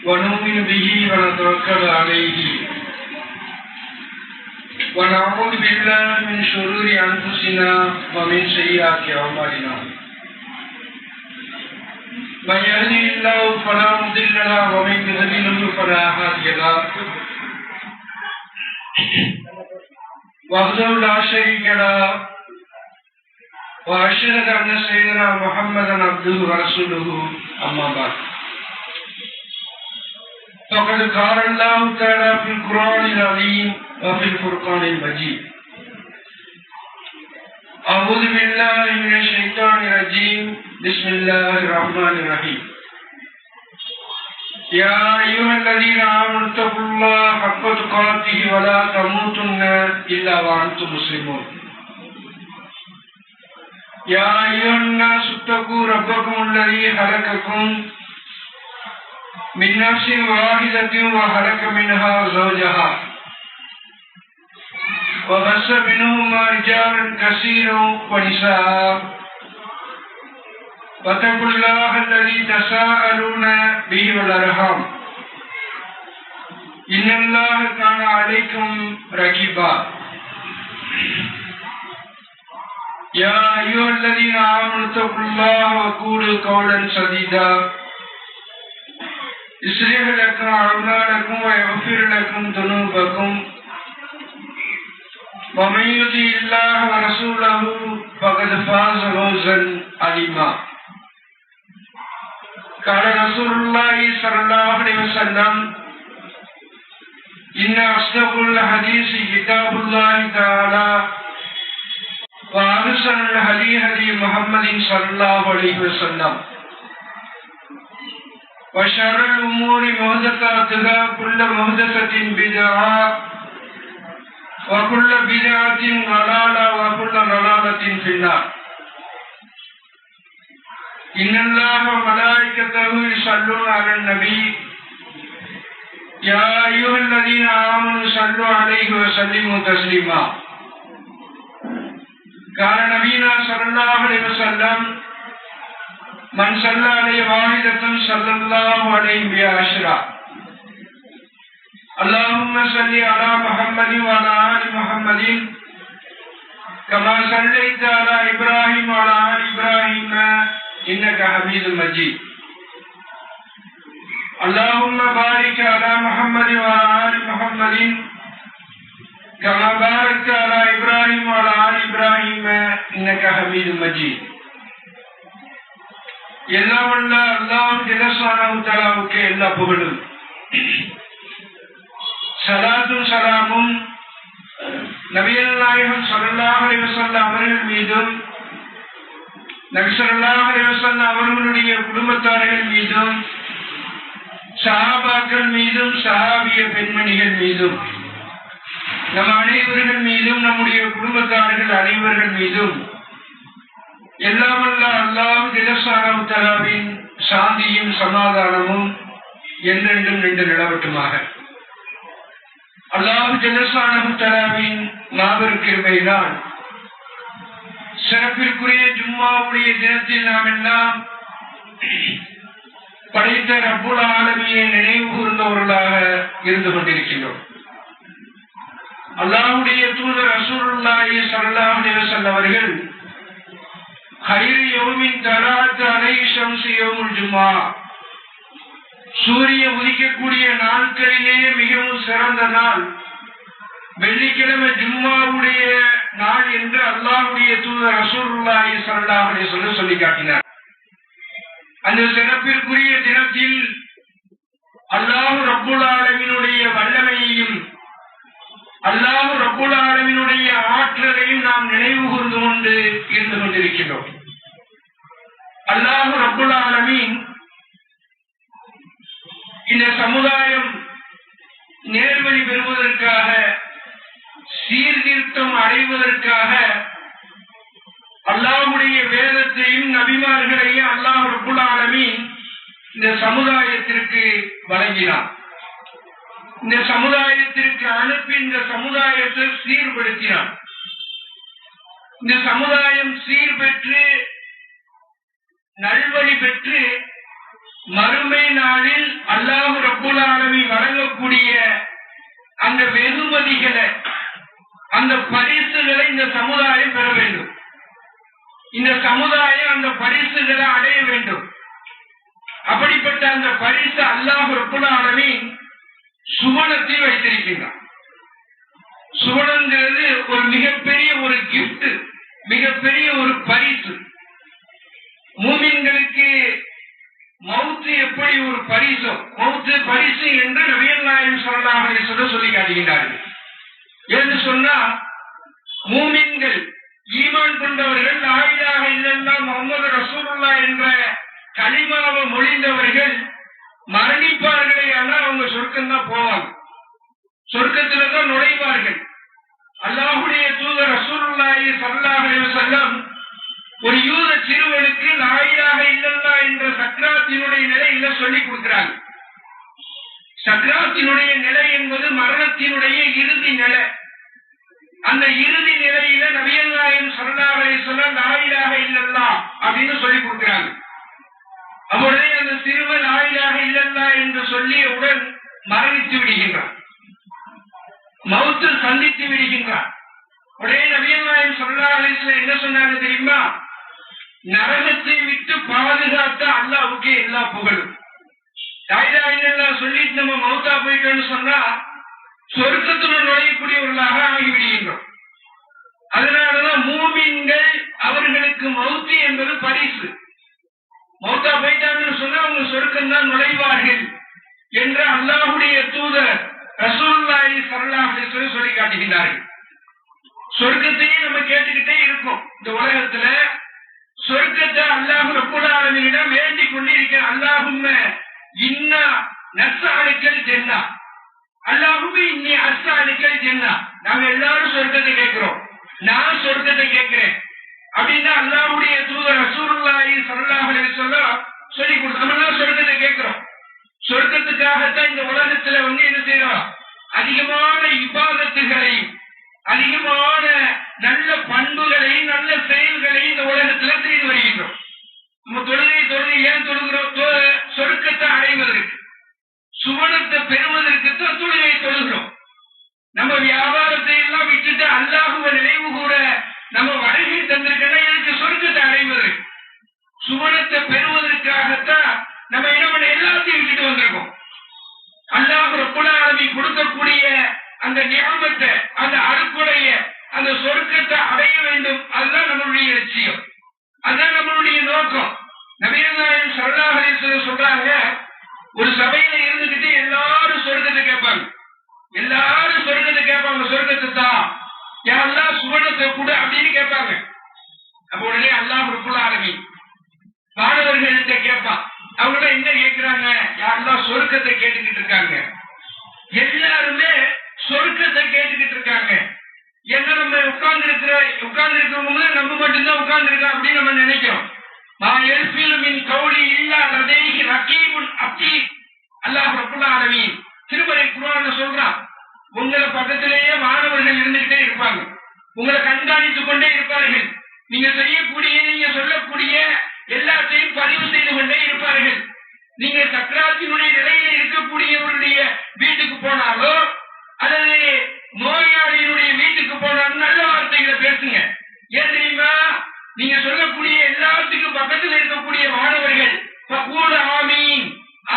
ونؤمن به ونتوكل عليه ونعوذ بالله من شرور أنفسنا ومن سيئات أعمالنا من يهده الله فلا مضل له ومن يضلل فلا هادي له وحده لا شريك له وأشهد أن سيدنا محمدا عبده ورسوله أما بعد فقد قال الله تعالى في القرآن العظيم وفي الفرقان المجيد أعوذ بالله من الشيطان الرجيم بسم الله الرحمن الرحيم يا أيها الذين آمنوا اتقوا الله حق تقاته ولا تموتن إلا وأنتم مسلمون يا أيها الناس اتقوا ربكم الذي خلقكم من نفس واحدة وخلق منها زوجها وبث منهما رجالا كثيرا ونساء واتقوا الله الذي تساءلون به والأرحام إن الله كان عليكم رقيبا يا أيها الذين آمنوا اتقوا الله وقولوا قولا سديدا يصلح لكم أعمالكم ويغفر لكم ذنوبكم ومن يطع الله ورسوله فقد فاز فوزا عظيما قال رسول الله صلى الله عليه وسلم إن أصدق الحديث كتاب الله تعالى وأحسن الهدي هدي محمد صلى الله عليه وسلم وشر الأمور محدثاتها كل محدثة بدعة وكل بدعة ضلالة وكل ضلالة في النار إن الله وملائكته يصلون على النبي يا أيها الذين آمنوا صلوا عليه وسلموا تسليما قال نبينا صلى الله عليه وسلم من صلى عليه واحدة صلى الله عليه بعشرة اللهم صل على محمد وعلى آل محمد كما صليت على إبراهيم وعلى آل إبراهيم إنك حميد مجيد اللهم بارك على محمد وعلى آل محمد كما باركت على إبراهيم وعلى آل إبراهيم إنك حميد مجيد எல்லாம் வல்ல அல்லாஹ் ஜல்லஷானஹு தஆலாவுக்கு எல்லா புகழும் ஸலாத்தும் ஸலாமும் நபிகள் நாயகம் ஸல்லல்லாஹு அலைஹி வஸல்லம் அவர்கள் மீதும் நபி ஸல்லல்லாஹு அலைஹி வஸல்லம் அவர்களுடைய குடும்பத்தார்கள் மீதும் சஹாபாக்கள் மீதும் சஹாபிய பெண்மணிகள் மீதும் நம் அனைவர்கள் மீதும் நம்முடைய குடும்பத்தார்கள் அனைவர்கள் மீதும் எல்லாம் வல்ல அல்லாஹ் ஜல்லஷானஹு தஆலாவின் சாந்தியும் சமாதானமும் என்றென்றும் நின்று நிலவட்டுமாக. அல்லாஹ் ஜல்லஷானஹு தஆலாவின் மாபெரும் கிருபையினால் சிறப்பிற்குரிய ஜும்மாவுடைய தினத்தில் நாம் எல்லாம் படைத்த ரப்புல் ஆலமீனை நினைவு கூர்ந்தவர்களாக இருந்து கொண்டிருக்கிறோம். அல்லாஹ்வுடைய தூதர் ரசூலுல்லாஹி ஸல்லல்லாஹு அலைஹி வஸல்லம் அவர்கள் خير يوم طلعت عليه الشمس يوم الجمعة சூரியன் உதிக்கக்கூடிய நாட்களிலே மிகவும் சிறந்த நாள் வெள்ளிக்கிழமை ஜும்மாவுடைய நாள் என்று அல்லாஹ்வுடைய தூதர் ரசூலுல்லாஹி ஸல்லல்லாஹு அலைஹி வஸல்லம் சொல்லி காட்டினார். அந்த சிறப்பிற்குரிய தினத்தில் அல்லாஹ் ரப்புல் ஆலமீனுடைய வல்லமையையும் அல்லாஹ் ரப்புல் ஆலமீனுடைய ஆற்றலையும் நாம் நினைவு கூர்ந்து கொண்டு இருந்து கொண்டிருக்கிறோம். அல்லாஹ் ரப்புல் ஆலமீன் இந்த சமுதாயம் நேர்வழி பெறுவதற்காக சீர்திருத்தம் அடைவதற்காக அல்லாஹ்வுடைய வேதத்தையும் நபிமார்களையும் அல்லாஹ் ரப்புல் ஆலமீன் இந்த சமுதாயத்திற்கு வழங்கினார். இந்த சமுதாயத்திற்கு அனுப்பி இந்த சமுதாயத்தை சீர்படுத்தினார். இந்த சமுதாயம் சீர்பெற்று நல்வழி பெற்று மறுமை நாளில் அல்லாஹ் ரப்புல் ஆலமீன் வழங்கக்கூடிய அந்த வெகுமதிகளை, அந்த பரிசுகளை இந்த சமுதாயம் பெற வேண்டும். இந்த சமுதாயம் அந்த பரிசுகளை அடைய வேண்டும். அப்படிப்பட்ட அந்த பரிசு அல்லாஹ் ரப்புல் ஆலமீன் சுவனத்தில் வைத்திருக்கின்றான். சுவனங்கிறது ஒரு மிகப்பெரிய ஒரு கிஃப்ட், மிகப்பெரிய ஒரு பரிசு. மூமின்களுக்கு மௌத்து எப்படி ஒரு பரிசோ, மௌத்து பரிசு என்று நபிகள் நாயகம் ஸல்லல்லாஹு அலைஹி வஸல்லம் சொல்லி காட்டுகின்றார்கள். என்று சொன்னா, மூமின்கள் ஈமான் கொண்டவர்கள், லா இலாஹ இல்லல்லாஹ் முஹம்மது ரசூலுல்லாஹ் என்ற கலிமாவை மொழிந்தவர்கள் மரணிப்பார்களே, ஆனா அவங்க சொர்க்கம் தான் போவாங்க, சொர்க்கத்துல தான் நுழைவார்கள். அல்லாஹ்வுடைய தூதர் ரசூலுல்லாஹி ஸல்லல்லாஹு அலைஹி வஸல்லம் ஒரு யூத சிறுவனுக்கு லா இலாஹ இல்லல்லாஹ் என்ற சக்ராத்தினுடைய நிலையில சொல்லிக் கொடுக்கிறாங்க. சக்ராத்தினுடைய நிலை என்பது மரணத்தினுடைய இறுதி நிலை. அந்த இறுதி நிலையில நபிகள் நாயகம் ஸல்லல்லாஹு அலைஹி வஸல்லம் லா இலாஹ இல்லல்லாஹ் அப்படின்னு சொல்லிக் கொடுக்கிறாங்க. அப்பொழுதே அந்த சிறுவன் லா இலாஹ இல்லல்லாஹ் என்று சொல்லியவுடன் மரணித்து விடுகின்றான், மௌத்து சந்தித்து விடுகின்றான். உடனே நபிகள் நாயகம் ஸல்லல்லாஹு அலைஹி வஸல்லம் என்ன சொன்னாங்க தெரியுமா? நரகத்தை விட்டு பாதுகாத்த அல்லாஹ்வுக்கே எல்லா புகழும். லா இலாஹ இல்லல்லாஹ் சொல்லிட்டு நம்ம மௌத்தா போயிட்டோம்னு சொன்னா சொர்க்கத்துடன் நுழையக்கூடியவர்களாக ஆகிவிடுகின்றோம். அதனாலதான் மூமின்கள் அவர்களுக்கு மௌத்து என்பது பரிசு. மௌத்தா போயிட்டாங்கன்னு சொன்னா அவங்க சொர்க்கம் தான் நுழைவார்கள் என்று அல்லாஹ்வுடைய தூதர் ரசூலுல்லாஹி ஸல்லல்லாஹு அலைஹி வஸல்லம் சொல்லி காட்டுகின்றார்கள். சொர்க்கத்தையே நம்ம கேட்டுக்கிட்டே இருக்கோம். இந்த உலகத்துல சொர்க்கத்தை அல்லாஹ் ரப்புல் ஆலமீனிடம் வேண்டிக் கொண்டிருக்கிற, அல்லாஹும்ம இன்னா நஸ்அலுக்கல் ஜன்னah, அல்லாஹும்ம இன்னி அஸ்அலுக்கல் ஜன்னah. நாங்க எல்லாரும் சொர்க்கத்தை கேட்கிறோம், நான் சொர்க்கத்தை கேட்கிறேன் அப்படின்னா அல்லாஹ்வுடைய தூதர் ரசூலுல்லாஹி ஸல்லல்லாஹு அலைஹி வஸல்லம் சொல்லி கொடுத்து நம்ம சொர்க்கத்தை கேட்கிறோம். சொர்க்கத்துக்காகத்தான் இந்த உலகத்துல என்ன செய்யறோம்? அதிகமான இபாதத்துகளையும் அதிகமான நல்ல பண்புகளையும் நல்ல செயல்களையும் இந்த உலகத்துல செய்து வருகின்றோம். நம்ம தொழுகை ஏன் தொழுகிறோம்? சொர்க்கத்தை அடைவதற்கு, சுவனத்தை பெறுவதற்கு தான் தொழுகை தொழுகிறோம். நம்ம வியாபாரத்தை எல்லாம் விட்டுட்டு அல்லாஹ்வை நினைவு கூட நம்ம வருகை தந்திருக்கா எனக்கு சொர்க்கத்தை அடைவதற்கு, சுவனத்தை பெறுவதற்காகத்தான் நம்ம என்ன பண்ண எல்லாத்தையும் விட்டுட்டு வந்திருக்கோம். அல்லாஹ் ரப்புல் ஆலமீன் கொடுக்கக்கூடிய அந்த நியமத்தை, அந்த அருக்குடைய அந்த சொர்க்கத்தை அடைய வேண்டும். அதுதான் நம்மளுடைய லட்சியம், அதுதான் நம்மளுடைய நோக்கம். நபிகள் நாயகம் ஸல்லல்லாஹு அலைஹி வஸல்லம் சொல்றாங்க, ஒரு சபையில இருந்துகிட்டு எல்லாரும் சொர்க்கத்தை கேட்பாங்க, எல்லாரும் சொர்க்கத்தை கேட்பாங்க, சொர்க்கத்தை தான் யா அல்லாஹ் சுவனத்தை கூட அப்படின்னு கேட்பாங்க. அப்ப உடனே அல்லாஹ் ரப்புல் ஆலமீன் மாணவர்கள்ட்ட கேட்பான், அவங்க என்ன கேட்கிறாங்க? யா அல்லாஹ் சொர்க்கத்தை கேட்டுக்கிட்டு இருக்காங்க, எல்லாருமே சொர்க்கத்தை கேட்டுக்கிட்டு இருக்காங்க. என்ன நம்ம உட்கார்ந்து இருக்கிறவங்க நம்ம மட்டும்தான் உட்கார்ந்து இருக்கோம் அப்படின்னு நம்ம நினைக்கிறோம். அல்லாஹ் ரப்புல் ஆலமீன் திருமறை குர்ஆன்ல சொல்றான், உங்களை பக்கத்திலேயே மாணவர்கள் இருந்துகிட்டே இருப்பாங்க, உங்களை கண்காணித்துக் கொண்டே இருப்பார்கள், நீங்க செய்யக்கூடிய நீங்க சொல்லக்கூடிய எல்லாத்தையும் பதிவு செய்து கொண்டே இருப்பார்கள். நீங்க சக்கராத்தினுடைய நிலையில இருக்கக்கூடியவருடைய வீட்டுக்கு போனாலோ அல்லது நோயாளியினுடைய வீட்டுக்கு போனாலும் நல்ல வார்த்தைகளை பேசுங்க. ஏன் தெரியுமா? நீங்க சொல்லக்கூடிய எல்லாத்துக்கும் பக்கத்தில் இருக்கக்கூடிய மாணவர்கள் பக்கூல் ஆமீன்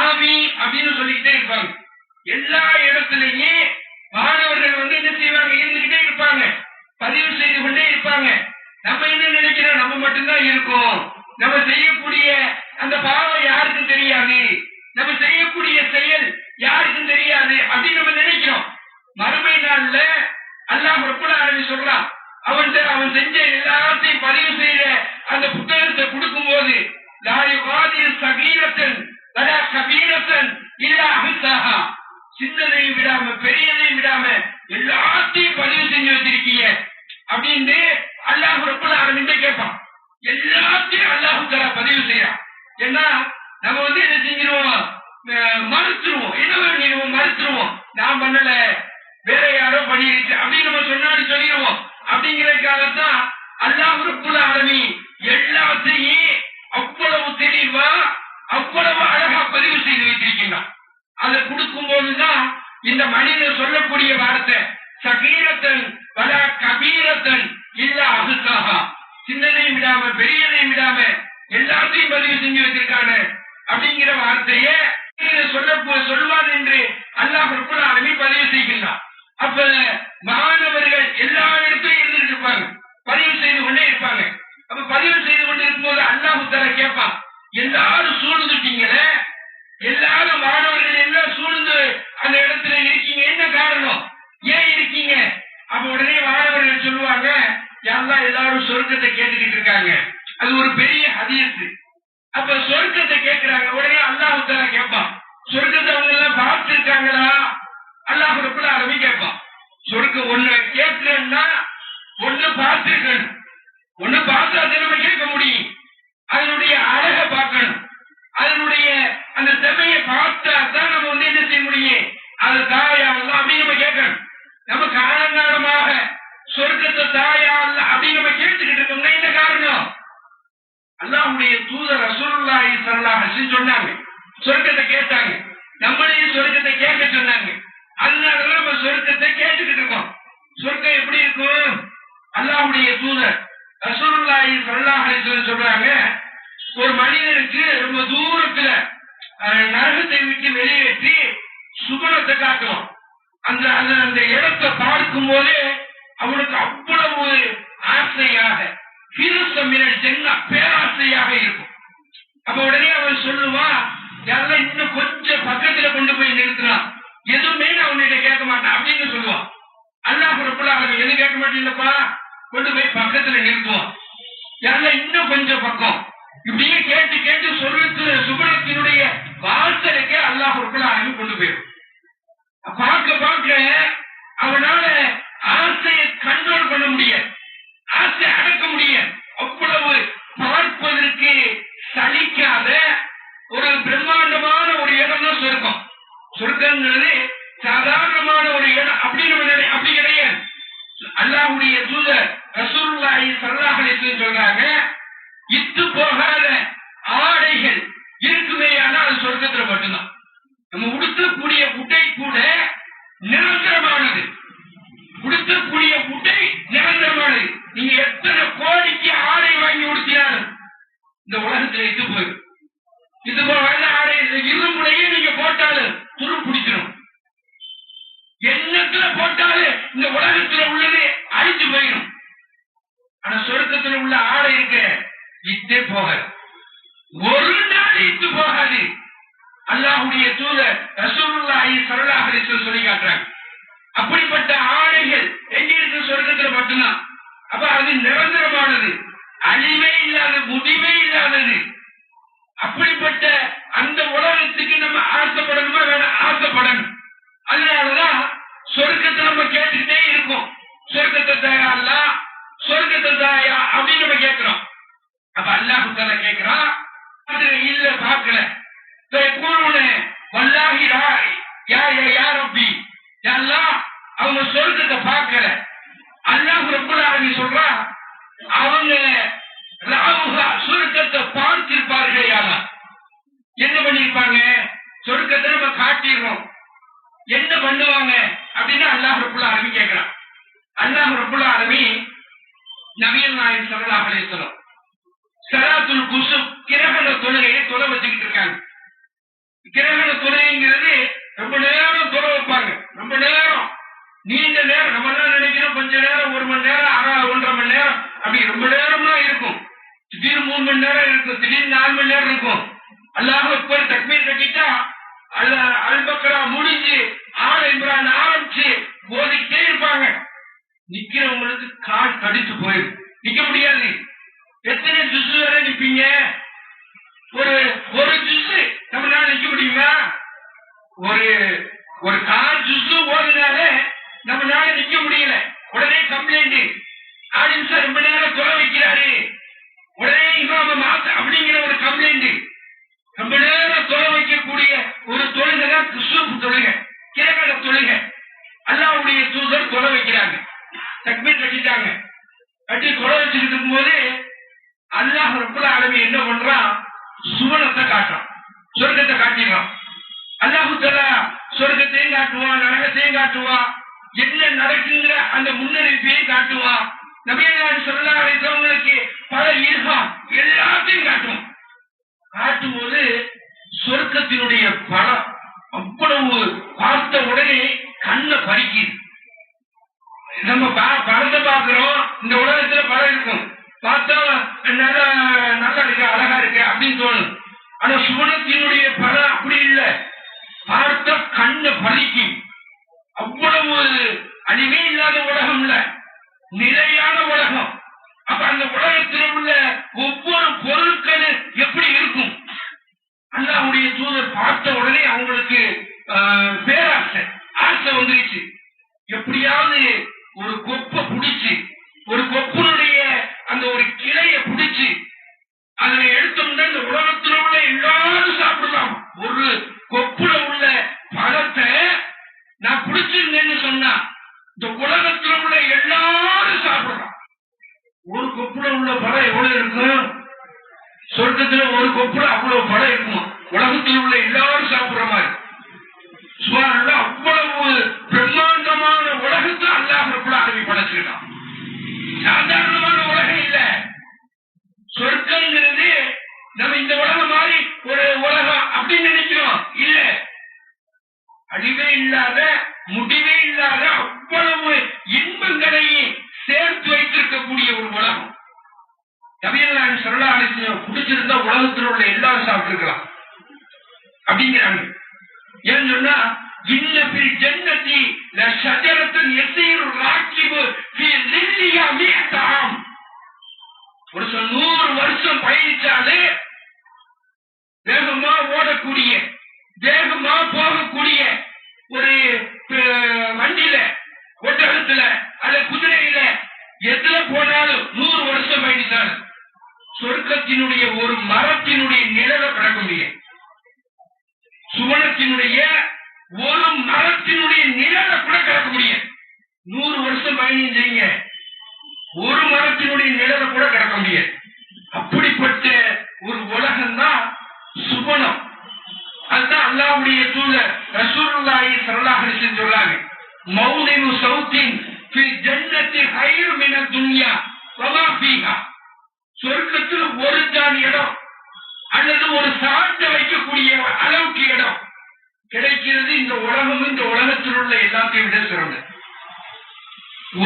ஆமீன் அப்படின்னு சொல்லிக்கிட்டே இருப்பாங்க. எல்லா இடத்துலயே மாணவர்கள் என்ன செய்வாங்க? இருந்துகிட்டே இருப்பாங்க, பதிவு செய்து கொண்டே இருப்பாங்க. நம்ம என்ன நினைக்கிறோம்? நம்ம மட்டும்தான் இருக்கோம், நம்ம செய்யக்கூடிய அந்த பாவம் யாருக்கும் தெரியாது, நம்ம செய்யக்கூடிய செயல் யாருக்கும் தெரியாது அப்படின்னு நம்ம நினைக்கிறோம். மறுமை நாள்ல அல்லாஹ் ரப்புல் ஆலமீன் சொல்றான், அவன் செஞ்ச எல்லாத்தையும் பதிவு செய்த அந்த புத்தகத்தை கொடுக்கும் போது லா யுகாதிரு ஸகீரத்தன் வலா கபீரத்தன் இல்லா அஹ்ஸாஹா, சின்னதையும் விடாம பெரியதையும் விடாம எல்லாத்தையும் பதிவு செஞ்சு வச்சிருக்கீங்க அப்படின்னு அல்லாஹ் ரப்புல் ஆலமீன் கேட்பான். எல்லாத்தையும் அல்லாஹ் தஆலா பதிவு செய்யறான். ஏன்னா நம்ம என்ன செஞ்சிருவோம்? மறுத்துருவோம், என்ன பண்ணிடுவோம்? மறுத்துருவோம், நான் பண்ணல வேற யாரோ பண்ணிடுச்சு அப்படின்னு நம்ம சொன்னாலும் சொல்லிடுவோம். அப்படிங்கிறதுக்காகத்தான் அல்லாஹ் ரப்புல் ஆலமீன் எல்லாத்தையும் அவ்வளவு தெளிவா அவ்வளவு அழகா இந்த மனிதன் சொல்லக்கூடிய வார்த்தை சகீரத்தன் பல கபீரத்தன் இல்ல அகுசாகா, சின்னதையும் விடாம பெரியதையும் விடாம எல்லாத்தையும் பதிவு செஞ்சு வச்சிருக்காங்க அப்படிங்கிற வார்த்தைய சொல்வார் என்று அல்லாஹ் ரப்பல் ஆலமீன் பதிவு செய்கின்றார். அப்ப மாணவர்கள் எல்லா இடத்திலும் இருந்துட்டு இருப்பாங்க, பதிவு செய்து கொண்டே இருப்பாங்க. அப்ப பதிவு செய்து கொண்டு இருக்கும்போது அல்லாஹ் தஆலா கேட்பான், எல்லாரும் சூழ்ந்துட்டீங்களே, எல்லாரும் மாணவர்கள் எல்லாம் சூழ்ந்து அந்த இடத்துல இருக்கீங்க, என்ன காரணம், ஏன் இருக்கீங்க? அப்ப உடனே மாணவர்கள் சொல்லுவாங்க, யாரெல்லாம் எல்லாரும் சொர்க்கத்தை கேட்டுக்கிட்டு இருக்காங்க. அது ஒரு பெரிய ஹதீஸ். அப்ப சொர்க்கத்தை கேட்கிறாங்க. உடனே அல்லாஹ் தஆலா கேட்பான், சொர்க்கத்தை அவங்க எல்லாம் பார்த்து இருக்காங்களா? அல்லாஹ் ரப்பல் ஆலமீன் கேட்பான். சொர்க்கம் ஒண்ணு கேட்கிறேன்னா ஒண்ணு பார்த்திருக்கணும், ஒண்ணு பார்த்தா திரும்ப கேட்க முடியும். அதனுடைய அழகை பார்க்கணும், அதனுடைய அந்த செமையை பார்த்தா தான் நம்ம என்ன செய்ய முடியும், அது தாயா அப்படின்னு நம்ம கேட்கணும். நம்ம காலங்காலமாக சொர்க்கத்தை தாயா அப்படின்னு நம்ம கேட்டுக்கிட்டு இருக்கோம்னா என்ன காரணம்? அல்லாஹ்வுடைய தூதர் ரசூலுல்லாஹி ஸல்லல்லாஹு அலைஹி வஸல்லம் சொன்னாங்க, சொர்க்கத்தை கேட்டாங்க, நம்மளையும் சொர்க்கத்தை கேட்க சொன்னாங்க. அதனால நம்ம சொர்க்கத்தை கேட்டுக்கிட்டு இருக்கோம். சொர்க்கம் எப்படி இருக்கும்? அல்லாஹ்வுடைய தூதர் ரசூலுல்லாஹி ஸல்லல்லாஹு அலைஹி வஸல்லம் சொல்றாங்க, ஒரு மனிதனுக்கு ரொம்ப தூரத்துல நரகத்தை விட்டு வெளியேற்றி சுவனத்தை காட்டுவோம். அந்த அந்த இடத்தை பார்க்கும் போது அவனுக்கு அவ்வளவு ஆசையாக பேராசையாக இருக்கும். அப்ப உடனே அவன் சொல்லுவான், யாரெல்லாம் இன்னும் கொஞ்சம் பக்கத்துல கொண்டு போய் நிறுத்தினான், எதுவுமே நான் உன்னிட்ட கேட்க மாட்டேன் அப்படின்னு சொல்லுவான். அல்லாஹ் ரப்பல் ஆலமீன் எது கேட்க மாட்டேங்கப்பா, கொண்டு போய் பக்கத்துல நிறுத்துவான். யாரெல்லாம் இன்னும் கொஞ்சம் பக்கம், இப்படியே கேட்டு கேட்டு சொல்றது சுபனத்தினுடைய வாசலுக்கே அல்லாஹ் ரப்பல் ஆலமீன் கொண்டு போயிடும். பார்க்க பார்க்க அவனால ஆசையை கண்ட்ரோல் பண்ண முடியாது, ஆசை அடக்க முடியாது. அவ்வளவு பார்ப்பதற்கு சலிக்காத ஒரு பிரம்மாண்டமான ஒரு இடம் தான் சொர்க்கம். சொர்க்கங்கிறது சாதாரணமான ஒரு இடம் அப்படி கிடையாது. அல்லாஹ்வுடைய தூதர் ரசூலுல்லாஹி ஸல்லல்லாஹு அலைஹி வஸல்லம் சொல்றாங்க, இத்து போகாத ஆடைகள் இருக்குமே, ஆனால் அது சொர்க்கத்துல மட்டும்தான். நம்ம உடுத்தக்கூடிய உடை கூட நிரந்தரமானது, உடுத்தக்கூடிய உடை நிரந்தரமானது. நீங்க எத்தனை கோடிக்கு ஆடை வாங்கி உடுத்தினாலும் இந்த உலகத்துல இது போயிடும். இது போகாத ஆடை இருமுறையே நீங்க போட்டாலும் துரு பிடிச்சிடும், எண்ணத்துல போட்டாலும் இந்த உலகத்துல உள்ளது அழிஞ்சு போயிடும். ஆனா சொர்க்கத்துல உள்ள ஆடை இருக்க இத்தே போகாது, ஒரு நாள் இத்து போகாது. அல்லாஹ்வுடைய தூதர் ரசூலுல்லாஹி ஸல்லல்லாஹு அலைஹி வஸல்லம் சொல்லி காட்டுறாங்க. அப்படிப்பட்ட ஆடைகள் எங்க இருக்கு? சொர்க்கத்துல மட்டும்தான். அப்ப அது நிரந்தரமானது, அழிவே இல்லாத, முடிவே இல்லாதது. அப்படிப்பட்ட அந்த உலகத்துக்கு நம்ம ஆசைப்படணுமா வேணா? ஆசைப்படணும். அதனாலதான் சொர்க்கத்தை நம்ம கேட்டுக்கிட்டே இருக்கோம், சொர்க்கத்தை தாயா அல்லா, சொர்க்கத்தை தாயா அப்படின்னு நம்ம கேட்கிறோம். அப்ப அல்லாஹ் தஆலா கேட்கிறான், இல்ல பார்க்கல, வல்லாஹி யா ரப்பி, யா அல்லாஹ் அவங்க சொர்க்கத்தை பார்க்கல. அல்லாஹ் ரப்பல் ஆலமீன் சொல்றான், அவங்க சொர்க்கத்தை பார்த்திருப்பார்கள். யா அல்லாஹ் என்ன பண்ணிருப்பாங்க? சொர்க்கத்தை நம்ம காட்டிடுறோம், என்ன பண்ணுவாங்க அப்படின்னு அல்லாஹ் ரப்பல் ஆலமீன் கேட்கிறான். அல்லாஹ் ரப்பல் ஆலமீன் நபிகள் நாயகம் ஸல்லல்லாஹு அலைஹி வஸல்லம் ஸலாத்துல் குஸூப் கிரகண தொழுகையை தொழ வச்சுக்கிட்டு இருக்காங்க. கிரகண தொழுகைங்கிறது ரொம்ப நேரம் தொழ வைப்பாங்க, ரொம்ப நேரம், நீண்ட நேரம். நம்ம எல்லாம் நினைக்கிறோம் கொஞ்ச நேரம், 1 மணி நேரம், 1.5 மணி நேரம், அப்படி ரொம்ப நேரம்லாம் இருக்கும். திடீர்னு 3 மணி நேரம் இருக்கும், திடீர்னு 4 மணி நேரம் இருக்கும். அல்லாஹ் அக்பர் தக்பீர் கட்டிட்டா அல் பக்ரா முடிஞ்சு ஆல் இம்ரான் ஆரம்பிச்சு ஓதிக்கிட்டே இருப்பாங்க. நிக்கிறவங்களுக்கு கால் கடிச்சு போயிடும், நிக்க முடியாது. எத்தனை ஜுஸ் வரை நிப்பீங்க? ஒரு ஜுஸ் நம்மளால நிக்க முடியுமா? ஒரு கால் ஜுஸ் ஓடினாலே நம்மளால நிக்க முடியல. உடனே கம்ப்ளைண்ட், ஆலிம் சார் ரொம்ப நேரம் தொலை வைக்கிறாரு, உடனே இமாம மாத்த அப்படிங்கிற ஒரு கம்ப்ளைண்ட். ரொம்ப நேரம் தொலை வைக்கக்கூடிய ஒரு தொழுகை தான் குஸூப் தொழுகை, கிரகண தொழுகை. அல்லாஹ்வுடைய தூதர் தொலை வைக்கிறாங்க, தக்பீர் கட்டிட்டாங்க. கட்டி தொலை வச்சுக்கிட்டு இருக்கும்போது அல்லாஹ் ரப்பல் ஆலமீன் என்ன பண்றான்? சுவனத்தை காட்டுறான், சொர்க்கத்தை காட்டிடுறான். அல்லாஹ் தஆலா சொர்க்கத்தையும் காட்டுவான், நரகத்தையும் காட்டுவான், என்ன நடக்குங்கிற அந்த முன்னறிவிப்பையும் காட்டுவான். நபிகள் ஸல்லல்லாஹு அலைஹி வஸல்லம் பல இல்ஹாம் எல்லாத்தையும் காட்டுவான். காட்டும்போது சொர்க்கத்தினுடைய பலம் அவ்வளவு பார்த்த உடனே கண்ணை பறிக்குது. நம்ம படத்தை பார்க்கிறோம், இந்த உலகத்துல படம் இருக்கும், பார்த்தா நல்லா இருக்கு, அழகா இருக்கு அப்படின்னு தோணும். ஆனா சுவனத்தினுடைய படம் அப்படி இல்லை, பார்த்தா கண்ணை பறிக்கும். அவ்வளவு அழிவே இல்லாத உலகம் இல்ல, நிலையான உலகம். அப்ப அந்த உலகத்தில் உள்ள ஒவ்வொரு பொருட்களும் எப்படி இருக்கும்? அல்லாஹ்வுடைய தூதர் பார்த்த உடனே அவங்களுக்கு பேராசை, ஆசை வந்துருச்சு. எப்படியாவது ஒரு கொப்பை பிடிச்சு, ஒரு கொப்பனுடைய அந்த ஒரு கிளைய பிடிச்சு அதனை எடுத்தோம்னா இந்த உலகத்தில் உள்ள எல்லாரும் சாப்பிடலாம். ஒரு கொப்புல உள்ள பழத்தை நான் பிடிச்சிருந்தேன்னு சொன்னா இந்த உலகத்தில் உள்ள எல்லாரும் சாப்பிடலாம். ஒரு கொப்புல உள்ள பழம் எவ்வளவு இருக்கும்? சொர்க்கத்துல ஒரு கொப்புல அவ்வளவு பழம் இருக்குமா? உலகத்தில் உள்ள எல்லாரும் சாப்பிடுற மாதிரி. சுமார் அவ்வளவு பிரம்மாண்டமான உலகத்தை அல்லாஹ் ரப்பல் ஆலமீன் படைச்சிருக்கான். சாதாரணமான உலகம் இல்ல. சொர்க்கங்கிறது நம்ம இந்த உலகம் மாதிரி ஒரு உலகம் அப்படின்னு நினைக்கிறோம். இல்ல, அழிவே இல்லாத, முடிவே இல்லாத அவ்வளவு இன்பங்களையும் சேர்த்து வைத்திருக்கக்கூடிய ஒரு உலகம். நபிகள் ஸல்லல்லாஹு அலைஹி வஸல்லம் பிடிச்சிருந்தா உலகத்தில் உள்ள எல்லாரும் சாப்பிட்டுருக்கலாம் அப்படிங்கிறாங்க. ஏன்னு சொன்னா இன்ன ஃபில் ஜன்னதி லஷஜரத்துன் யஸீரு ராக்கிபு ஃபீ லில்லிஹா மிஅதாம். ஒரு 100 வருஷம் பயணிச்சாலே வேகமா ஓடக்கூடிய, வேகமா போகக்கூடிய ஒரு வண்டியில, ஒட்டகத்துல அல்ல குதிரையில எதுல போனாலும் 100 வருஷம் பயணித்தாலும் சொர்க்கத்தினுடைய ஒரு மரத்தினுடைய நிழல கடக்க முடியும். சுவனத்தினுடைய ஒரு மரத்தினுடைய நிழல கூட கடக்க முடியும். 100 வருஷம் பயணம் செய்யுங்க, ஒரு மரத்தினுடைய நிழல கூட கடக்க முடியாது. அப்படிப்பட்ட ஒரு உலகம் தான் சுவனம். அதுதான் அல்லாஹ்வுடைய தூதர் ரசூலுல்லாஹி ஸல்லல்லாஹு அலைஹி வஸல்லம் சொல்றாங்க, மௌலினு சௌத்தின் ஃபில் ஜன்னத்தி ஹைரு மினத் துன்யா வமா ஃபீஹா. சொர்க்கத்தில் ஒரு ஜான் இடம் அல்லது ஒரு சாட்டை வைக்கக்கூடிய அளவுக்கு இடம் கிடைக்கிறது. இந்த உலகம் இந்த உலகத்தில் உள்ள எல்லாத்தையும் விட சிறந்தது.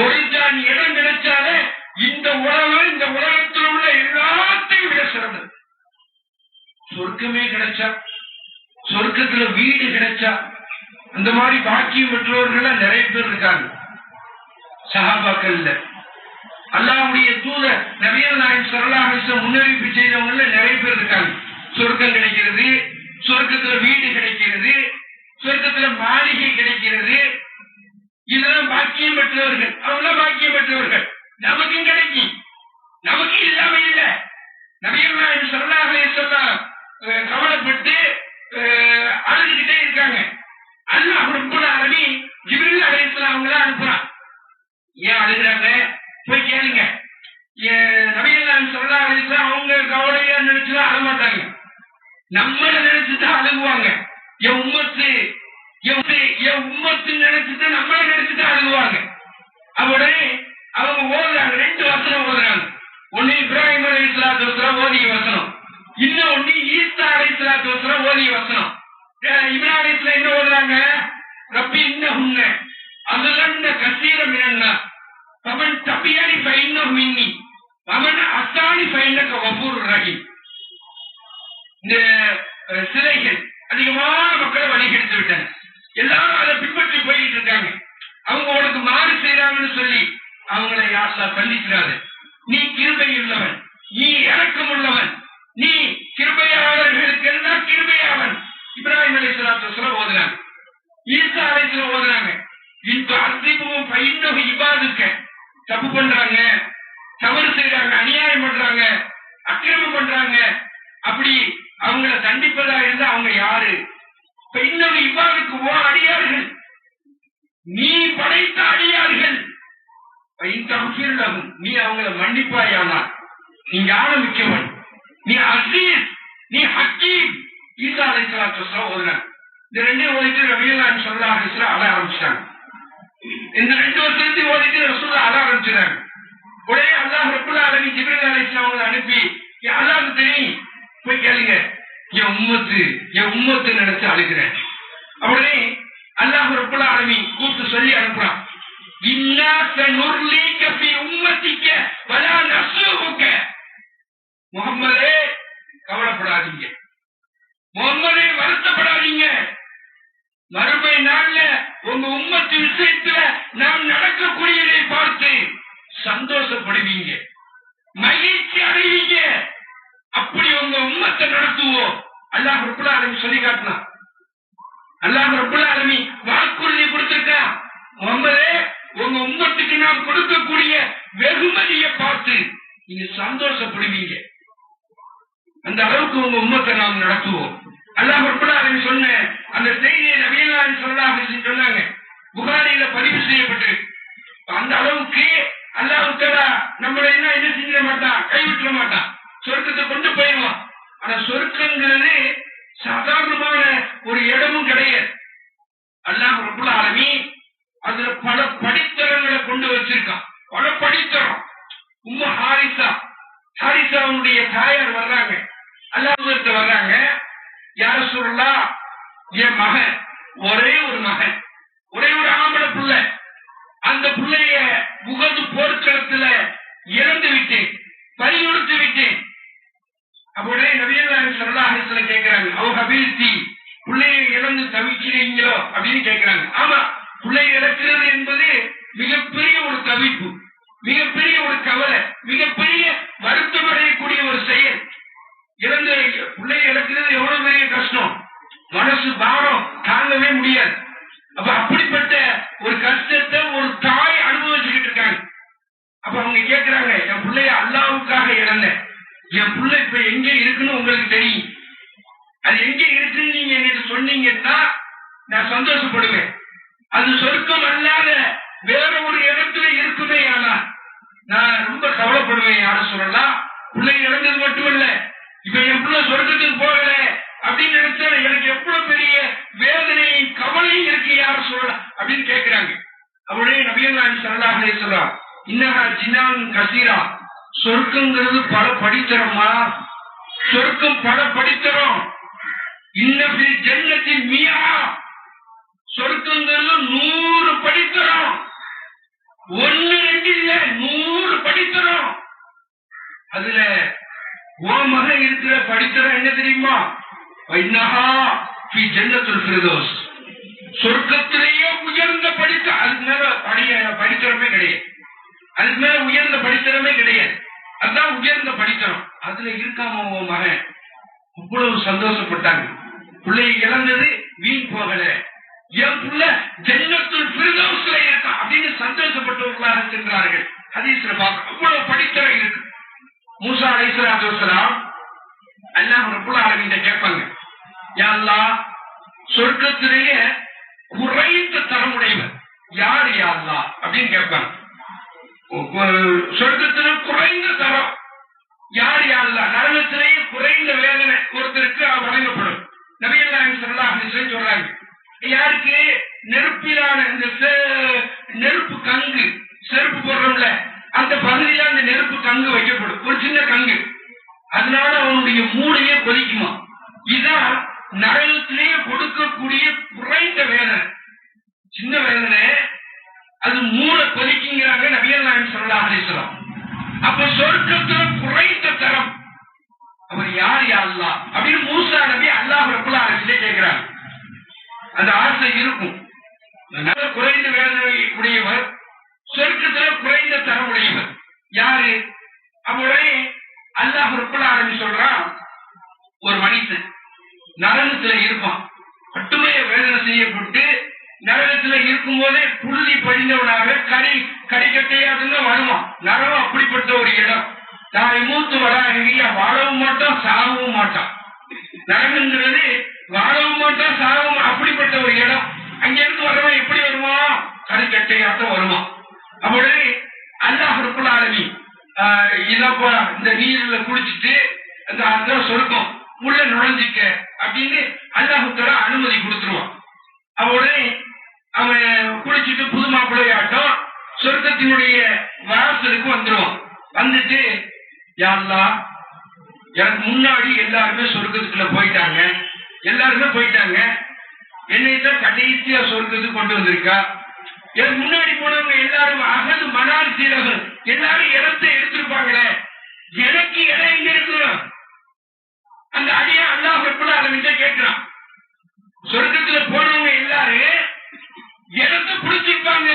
ஒரு ஜான் இடம் கிடைச்சாலே இந்த உலகம் இந்த உலகத்தில் உள்ள எல்லாத்தையும் விட சிறந்தது. சொர்க்கமே கிடைச்சா, சொர்க்கத்துல வீடு கிடைச்சா, அந்த மாதிரி பாக்கியம் பெற்றவர்கள் நிறைய பேர் இருக்காங்க சஹாபாக்கள். அல்லாஹ்வுடைய தூதர் நபிகள் நாயகம் ஸல்லல்லாஹு அலைஹி வஸல்லம் முன்னறிவிப்பு செய்தவங்க நிறைய பேர் இருக்காங்க. சொர்க்கம் கிடைக்கிறது, சொர்க்கத்துல வீடு கிடைக்கிறது, சொர்க்கத்துல மாளிகை கிடைக்கிறது. இதெல்லாம் பாக்கியம் பெற்றவர்கள், அவங்க பாக்கியம் பெற்றவர்கள். நமக்கும் கிடைக்கும், நமக்கு இல்லாம இல்ல. நபிகள் நாயகம் ஸல்லல்லாஹு அலைஹி வஸல்லம் கவலைப்பட்டு அழுதுகிட்டே இருக்காங்க. அல்லாஹ் ரப்பல் ஆலமீன் ஜிப்ரீல் அலைஹிஸ்ஸலாம் அவங்கள அனுப்புறான். ஏன் அழுகிறாங்க போய் கேளுங்க. நபிகள் நாயகம் ஸல்லல்லாஹு அலைஹி வஸல்லம் அவங்க கவலையா நினைச்சுதான் அழ மாட்டாங்க, நம்மள நினைச்சுதான் அழுகுவாங்க. என் உம்மத்து நினைச்சுட்டு நம்மள நினைச்சுதான் அழுகுவாங்க. உடனே அவங்க ஓதுறாங்க, 2 வசனம் ஓதுறாங்க. ஒன்னு இப்ராஹிம் அலைஹிஸ்ஸலாத்து வஸலாம் ஓதிய வசனம், இன்னொன்னு ஈசா அலைஹிஸ்ஸலாத்து வஸலாம் ஓதிய வசனம். இப்ராஹிம் அலைஹிஸ்ஸலாம் என்ன ஓதுறாங்க? ரப்பி இன்னஹுன்ன அதுலன்ன கஸீர மினன்னாஸ் ஃபமன் தபியனி ஃபஇன்னஹு மின்னி வமன் அஸானி ஃபஇன்னக கஃபூருர் ரஹீம். இந்த சிலைகள் அதிகமான மக்களை வழிகெடுத்து விட்டாங்க. எல்லாரும் அதை பின்பற்றி போயிட்டு இருக்காங்க. அவங்க உனக்கு மாறு செய்யறாங்கன்னு சொல்லி அவங்களை யாசா தண்டிக்கிறாரு. நீ கிருபை உள்ளவன், நீ இரக்கம் உள்ளவன், நீ கிருபையாளர்களுக்கு எல்லாம் கிருபையாளன். இப்ராஹிம் அலைஹிஸ்ஸலாத்து வஸலாம் ஓதுறாங்க, ஈசா அலைஹிஸ்ஸலாம் ஓதுறாங்க. இந்த அஸ்திபும் பைன்னஹு இபாதுக்க. தப்பு பண்றாங்க, தவறு செய்யறாங்க, அநியாயம் பண்றாங்க, அக்கிரமம் பண்றாங்க. அப்படி அவங்களை தண்டிப்பதா இருந்தா அவங்க யாரு? இன்னொரு இவ்வாறுக்கு அடியார்கள், நீ படைத்த அடியார்கள். நீ அவங்களை மன்னிப்பாயானால் நீ ஞானமிக்கவன், நீ அசீஸ், நீ ஹக்கீம். ஈசா அலைஹிஸ்ஸலாத்து வஸலாம் ஓதுறாங்க. இந்த 2 ஓதிட்டு நபிகள் ஸல்லல்லாஹு அலைஹி வஸல்லம் அழ ஆரம்பிச்சிட்டாங்க. இந்த 2 வருஷத்தையும் ஓதிட்டு ரசூலுல்லாஹ் அழ ஆரம்பிச்சாங்க. உடனே அல்லாஹ் ரப்பல் ஆலமீன் ஜிப்ரீல் அலைஹிஸ்ஸலாம் அவங்களை அனுப்பி, அல்லாஹ்வுக்கு தெரியும், போய் கேளுங்க, என் உம்மத்து நினைச்சு அழுகிறேன். உடனே அல்லாஹ் ரப்பல் ஆலமீன் கூப்பிட்டு சொல்லி அனுப்புறான், இன்னா சனுர்லீக ஃபீ உம்மத்திக வலா நஸ்ஸுக. முஹம்மதே கவலைப்படாதீங்க, முஹம்மதே வருத்தப்படாதீங்க, மறுமை நாள்ல உங்க உம்மத்து விஷயத்துல நாம் நடக்கக்கூடியதை பார்த்து சந்தோஷப்படுவீங்க, மகிழ்ச்சி அடைவீங்க. அப்படி உங்க உம்மத்தை நடத்துவோம். அல்லாஹ் ரப்பல் ஆலமீன் சொல்லி காட்டினான். அல்லாஹ் ரப்பல் ஆலமீன் வாக்குறுதி கொடுத்திருக்கான், முஹம்மதே உங்க உம்மத்துக்கு நாம் கொடுக்கக்கூடிய வெகுமதியை பார்த்து நீங்க சந்தோஷப்படுவீங்க. அந்த அளவுக்கு உங்க உம்மத்தை நாம் நடத்துவோம். அல்லாஹ் ரப்பல் ஆலமீன் சொன்ன அந்த செய்தியை நபிகள் ஸல்லல்லாஹு அலைஹி வஸல்லம் சொன்னாங்க. புகாரியில பதிவு செய்யப்பட்டு அந்த அளவுக்கு அல்லாஹ் தஆலா நம்மளை என்ன செஞ்சிட மாட்டான், கைவிட்டுற மாட்டான், சொர்க்கத்தை கொண்டு போயிடுவான். ஆனா சொர்க்கங்கிறது சாதாரணமான ஒரு இடமும் கிடையாது. அல்லாஹ் ரப்பல் ஆலமீன் அதுல பல படித்தரங்களை கொண்டு வச்சிருக்கான். பல படித்தரம். உம்மு ஹாரிசாவுடைய தாயார் வர்றாங்க, அல்லாஹ்விட்ட வர்றாங்க, யா ரசூலல்லாஹ், என் மகன், ஒரே ஒரு மகன், ஒரே ஒரு ஆம்பளை புள்ள, அந்த புள்ளைய உஹது போர்க்களத்துல இறந்து விட்டேன், பறி கொடுத்து விட்டேன். அப்படியே நபிகள் ஸல்லல்லாஹு அலைஹி வஸல்லம் கேட்கிறாங்க, அவ ஹபீல்தி, புள்ளையை இழந்து தவிக்கிறீங்களோ அப்படின்னு கேட்கிறாங்க. ஆமா, புள்ளையை இழக்கிறது என்பது மிகப்பெரிய ஒரு தவிப்பு, மிகப்பெரிய ஒரு கவலை, மிகப்பெரிய வருத்தம் அடையக்கூடிய ஒரு செயல். இழந்து பிள்ளையை இழக்கிறது எவ்வளவு பெரிய கஷ்டம், மனசு பாரம் தாங்கவே முடியாது. அப்ப அப்படிப்பட்ட ஒரு கஷ்டத்தை ஒரு தாய் அனுபவிச்சுக்கிட்டு இருக்காங்க. அப்ப அவங்க கேட்கிறாங்க, என் பிள்ளைய அல்லாஹ்வுக்காக இழந்தேன், என் பிள்ளை இப்ப எங்க இருக்குன்னு உங்களுக்கு தெரியும், அது எங்க இருக்குன்னு நீங்க எனக்கு சொன்னீங்கன்னா நான் சந்தோஷப்படுவேன். அது சொர்க்கம் அல்லாத வேற ஒரு இடத்துல இருக்குமே, ஆனா நான் ரொம்ப கவலைப்படுவேன். யாரும் சொல்லலாம், பிள்ளை இழந்தது மட்டுமல்ல, இப்ப என் பிள்ளை சொர்க்கத்துக்கு போகல அப்படின்னு நினைச்சா எனக்கு எவ்வளவு பெரிய வேதனையும் கவலையும் இருக்கு, யாரும் சொல்லலாம் அப்படின்னு கேட்கிறாங்க. அவருடைய நபிகள் ஸல்லல்லாஹு அலைஹி வஸல்லம், இன்னஹா ஜினான் கஸீரா, சொர்க்கங்கிறது பல படித்தரமா, சொர்க்கம் பல படித்தரம். இன்னஃபில் ஜன்னத்தி மியா, சொர்க்கங்கிறது 100 படித்தரம், 1 2 இல்ல, 100 படித்தரம். அதுல உன் மகன் இருக்கிற படித்தரம் என்ன தெரியுமா, இன்னஹா ஃபீ ஜன்னத்துல் ஃபிர்தௌஸ், சொர்க்கத்திலேயே உயர்ந்த படித்தரம். அதுக்கு மேல படித்தரமே கிடையாது, அதுக்கு மேல உயர்ந்த படித்தரமே கிடையாது, அதுதான் உயர்ந்த படித்தரம். அதுல இருக்காம உன் மகன். அவ்வளவு சந்தோஷப்பட்டாங்க. பிள்ளையை இழந்தது வீண் போகல, என் புள்ள ஜன்னத்துல் ஃபிர்தௌஸ்ல இருக்கான் அப்படின்னு சந்தோஷப்பட்டவர்களாக சென்றார்கள். ஹதீஸ்ல பார்க்க அவ்வளவு படித்தரம் இருக்கு. மூசா அலைஹிஸ்ஸலாத்து வஸ்ஸலாம் அல்லாஹ் ரப்பல் ஆலமீன் கேட்பாங்க, யா அல்லாஹ், சொர்க்கத்திலேயே குறைந்த தரமுடையவர் யார் யா அல்லாஹ் அப்படின்னு கேட்பாங்க. சொர்க்கத்தில குறைந்த தரம் யார் யா அல்லாஹ், நரகத்திலேயே குறைந்த வேதனை ஒருத்தருக்கு வழங்கப்படும். நபிகள் ஸல்லல்லாஹு அலைஹி வஸல்லம் சொல்றாங்க, யாருக்கு நெருப்பிலான இந்த நெருப்பு கங்கு, செருப்பு போடுறோம்ல, அந்த பகுதியில அந்த நெருப்பு கங்கு வைக்கப்படும், ஒரு சின்ன கங்கு, அதனால அவனுடைய மூளையே கொதிக்குமா. இதுதான் நரகத்திலேயே கொடுக்கக்கூடிய குறைந்த வேதனை, சின்ன வேதனை, அது மூளை கொதிக்குங்கிறாங்க நபிகள் ஸல்லல்லாஹு அலைஹி வஸல்லம். அப்ப சொர்க்கத்துல குறைந்த தரம் அவர் யார் யா அல்லாஹ் அப்படின்னு மூசா நபி அல்லாஹ் ரப்பல் ஆலமீன் கேட்கிறாங்க. அந்த ஆசை இருக்கும். குறைந்த வேதனை உடையவர், சொர்க்கத்துல குறைந்த தரம் உடையவர் யாரு? அவரே அல்லாஹ் ரப்பல் ஆலமீன் சொல்றான், ஒரு மனிதன் நரகத்துல இருப்பான், கட்டுமைய வேதனை செய்யப்பட்டு நரகத்துல இருக்கும் போதே புழுதி படிந்தவனாக கடிக்கட்டையாக வருவான். நரகம் அப்படிப்பட்ட ஒரு இடம். நாளை மூத்து வராங்க, வாழவும் மாட்டான், சாகவும் மாட்டான். நரகங்கிறது வாழவும் மாட்டான், சாகவும், அப்படிப்பட்ட ஒரு இடம். அங்கிருந்து வரவன் எப்படி வருவான்? கடிக்கட்டையாட்டம் வருவான். அப்படி அல்லாஹ் ரப்பல் ஆலமீன் இதப்பா இந்த நீர்ல குளிச்சுட்டு அந்த சொர்க்கம் உள்ள நுழைஞ்சிக்க அப்படின்னு அல்லாஹ் தஆலா அனுமதி கொடுத்துருவான். உடனே அவன் குளிச்சுட்டு புது மாப்பிள்ளையாட்டம் சொர்க்கத்தினுடைய வாசலுக்கு வந்துருவான். வந்துட்டு யா அல்லாஹ், எனக்கு முன்னாடி எல்லாருமே சொர்க்கத்துக்குள்ள போயிட்டாங்க, எல்லாருமே போயிட்டாங்க, என்னைத்தான் கடைசியா சொர்க்கத்துக்கு கொண்டு வந்திருக்கா. எனக்கு முன்னாடி போனவங்க எல்லாரும் அகது மணால் சீரகம் எல்லாரும் இடத்தை எடுத்திருப்பாங்களே, எனக்கு இடம் எங்க இருக்கணும்? அந்த அடியா அல்லாஹ் ரப்பல் ஆலமீன் கேட்கிறான். சொர்க்கத்துல போனவங்க எல்லாரும் இடத்தை பிடிச்சிருப்பாங்க,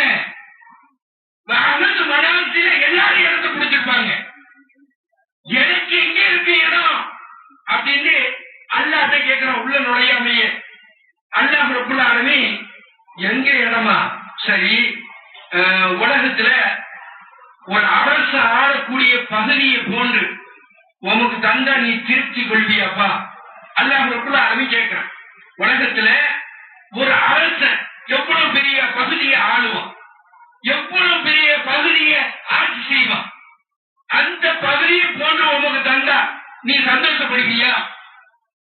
அகது மணால் சீர எல்லாரும் இடத்தை பிடிச்சிருப்பாங்க, எனக்கு எங்க இருக்கு இடம் அப்படின்னு அல்லாஹ்ட்ட கேட்கிறான். உள்ள நுழையாமையே அல்லாஹ் ரப்பல் ஆலமீன் எங்க இடமா? சரி, உலகத்துல ஒரு அரசு ஆளக்கூடிய பகுதியை போன்று உனக்கு தந்தா நீ திருப்தி கொள்வியாப்பா? அல்லாஹ் ரப்பல் ஆலமீன் கேட்கிறான். உலகத்துல ஒரு அரசன் எவ்வளவு பெரிய பகுதியை ஆளுவான், எவ்வளவு பெரிய பகுதியை ஆட்சி செய்வான், அந்த பகுதியை போன்று உனக்கு தந்தா நீ சந்தோஷப்படுவியா,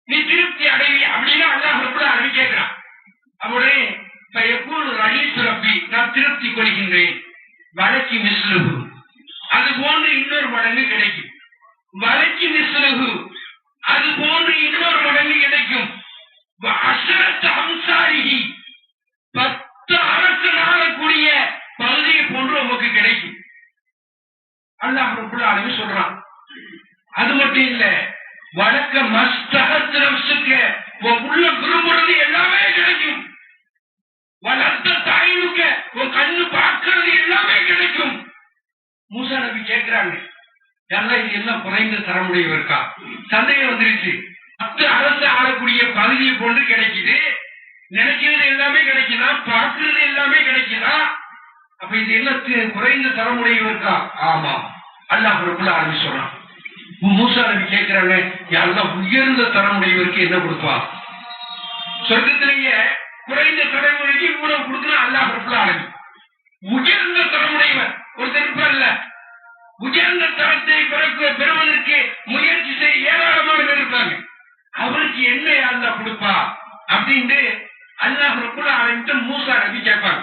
நீ திருப்தி அடைவியா அப்படின்னு அல்லாஹ் ரப்பல் ஆலமீன் கேட்கிறான். அவரே எப்போது ரஹீஸ் ரப்பி, நான் திருப்தி கொள்கின்றேன், வழக்கி மிஸ்லுகு அது போன்று இன்னொரு மடங்கு கிடைக்கும், வழக்கி மிஸ்லுகு அது போன்று இன்னொரு மடங்கு கிடைக்கும், அசரத்து அம்சாரிகி 10 அரசன் ஆளக்கூடிய பகுதியை போன்று உமக்கு கிடைக்கும் அல்லாஹ் ரப்பல் ஆலமீன் சொல்றான். அது மட்டும் இல்ல, வழக்க மஸ்தகத் நஃப்ஸுக உள்ள விரும்புறது எல்லாமே கிடைக்கும், வளர்த்த தாயினுக்க உன் கண்ணு பார்க்கிறது எல்லாமே கிடைக்கும். மூசா நபி கேட்கிறாங்க, எல்லாம் இது என்ன குறைந்த தரமுடையவர் இருக்கா? சந்தேகம் வந்துருச்சு. 10 அரசு ஆளக்கூடிய பகுதியை போன்று கிடைக்குது, நினைக்கிறது எல்லாமே கிடைக்குதா, பார்க்கிறது எல்லாமே கிடைக்குதா, அப்ப இது என்ன குறைந்த தரமுடையவர் இருக்கா? ஆமா, அல்லாஹ் ரப்பல் ஆலமீன் சொல்றான். மூசா நபி கேட்கிறாங்க, எல்லாம் உயர்ந்த தரமுடையவருக்கு என்ன கொடுப்பா? சொர்க்கத்திலேயே குறைந்த தலைமுறைக்கு இவ்வளவு கொடுக்கணும் அல்லாஹ் ரப்பல் ஆலமீன். உயர்ந்த தரமுடையவர் ஒருத்தர் இருப்பார்ல, உயர்ந்த தரத்தை பெறுவதற்கு முயற்சி செய்ய ஏராளமான பேர் இருப்பாங்க, அவருக்கு என்ன அல்லாஹ் கொடுப்பா அப்படின்னு அல்லாஹ் ரப்பல் ஆலமீன் மூசா நபி கேட்பாங்க.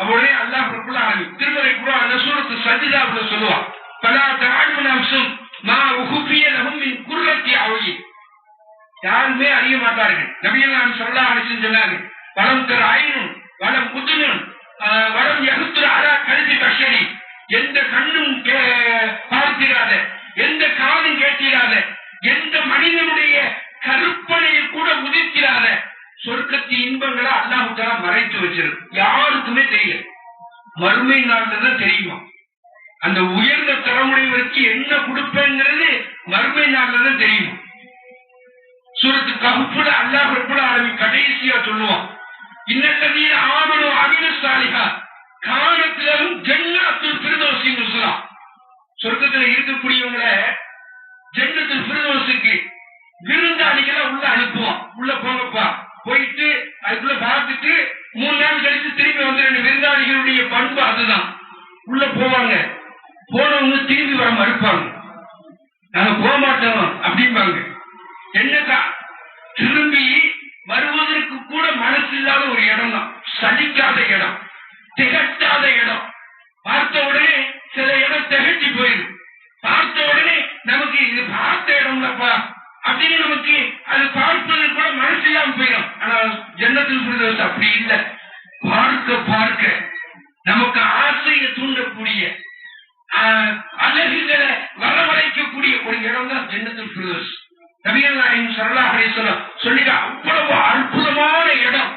அவரே அல்லாஹ் ரப்பல் ஆலமீன் திருமறை குர்ஆன்ல சூரத்து சஜ்தாவுல சொல்லுவான், பலா தஅலு நஃப்ஸும் மா உஹ்ஃபிய லஹும் மின் குர்ரத்தி அய்யுன். யாருமே அறிய மாட்டார்கள். நபிகள் நாயகம் ஸல்லல்லாஹு அலைஹி வஸல்லம் சொன்னாங்க, வலம் தர ஐனுன் வலம் உதுனுன் வலம் யஹ்துர அலா கல்பி பஷரி, எந்த கண்ணும் பார்த்திராத, எந்த காதும் கேட்டிராத, எந்த மனிதனுடைய கற்பனையில் கூட உதிர்த்திராத சொர்க்கத்தின் இன்பங்களை அல்லாஹ் தஆலா மறைத்து வச்சிருக்கு, யாருக்குமே தெரியல. மறுமை நாள்ல தான் தெரியுமா அந்த உயர்ந்த தரமுடையவருக்கு என்ன கொடுப்பேங்கிறது, மறுமை நாள்ல தான் தெரியுமா. சூரத்து கஹ்ஃப்ல அல்லாஹ் ரப்பல் ஆலமீன் கடைசியா சொல்லுவான், இன்னல்லதீன ஆமனு வஅமிலு ஸாலிஹாத் கானத் லஹும் ஜன்னத்துல் ஃபிர்தௌஸி நுஸுலா. சொர்க்கத்துல இருக்கக்கூடியவங்களை ஜன்னத்துல் ஃபிர்தௌஸுக்கு விருந்தாளிகளை உள்ள அனுப்புவான். உள்ள போங்கப்பா, போயிட்டு அதுக்குள்ள பார்த்துட்டு 3 நாள் கழிச்சு திரும்பி வந்து 2 விருந்தாளிகளுடைய பண்பு அதுதான். உள்ள போவாங்க, போனவங்க திரும்பி வர மறுப்பாங்க, நாங்க போக மாட்டோம் அப்படிம்பாங்க. என்னக்கா, திரும்பி வருவதற்கு கூட மனசு இல்லாத ஒரு இடம் தான், சலிக்காத இடம், திகட்டாத இடம். பார்த்த உடனே சில இடம் திகட்டி போயிடும், பார்த்த உடனே நமக்கு இது பார்த்த இடம்லப்பா அப்படின்னு நமக்கு அது பார்ப்பதற்கு கூட மனசு இல்லாம போயிடும். ஆனா ஜன்னத்துல் ஃபிர்தௌஸ் அப்படி இல்லை, பார்க்க பார்க்க நமக்கு ஆசையை தூண்டக்கூடிய அழகுகளை வரவழைக்கக்கூடிய ஒரு இடம் தான் ஜன்னத்துல் ஃபிர்தௌஸ். நபிகள் நாயகம் ஸல்லல்லாஹு அலைஹி வஸல்லம் சொல்லிட்டு அவ்வளவு அற்புதமான இடம்.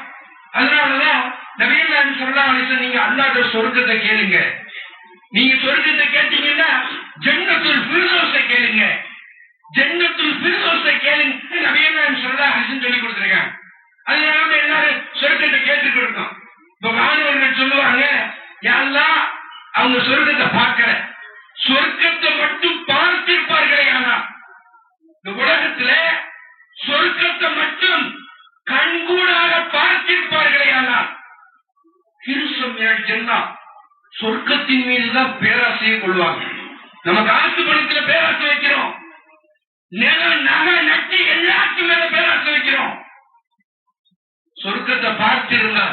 அதனாலதான் நபிகள் நாயகம் ஸல்லல்லாஹு அலைஹி வஸல்லம் நீங்க அல்லாஹ்வுடைய சொர்க்கத்தை கேளுங்க, நீங்க சொர்க்கத்தை கேட்டீங்கன்னா ஜன்னத்துல் ஃபிர்தௌஸை கேளுங்க, ஜன்னத்துல் ஃபிர்தௌஸை கேளுங்க. நபிகள் நாயகம் ஸல்லல்லாஹு அலைஹி வஸல்லம் சொல்லி கொடுத்திருக்காங்க. அதனால எல்லாரும் சொர்க்கத்தை கேட்டுட்டு இருக்கோம். இப்ப மாணவர்கள் சொல்லுவாங்க, யா அல்லாஹ் அவங்க சொர்க்கத்தை பார்க்கல, சொர்க்கத்தை மட்டும் பார்த்திருப்பார்களே. ஆனா இந்த உலகத்துல சொர்க்கத்தை மட்டும் கண்கூடாக பார்த்திருப்பார்களே. ஆனால் சொர்க்கத்தின் மீதுதான் பேராசையை கொள்வாங்க. நம்ம காசு பணத்துல பேராசை வைக்கிறோம், நிலம் நகை நட்டி எல்லாத்தையும் மேல பேராசை வைக்கிறோம். சொர்க்கத்தை பார்த்து இருந்தா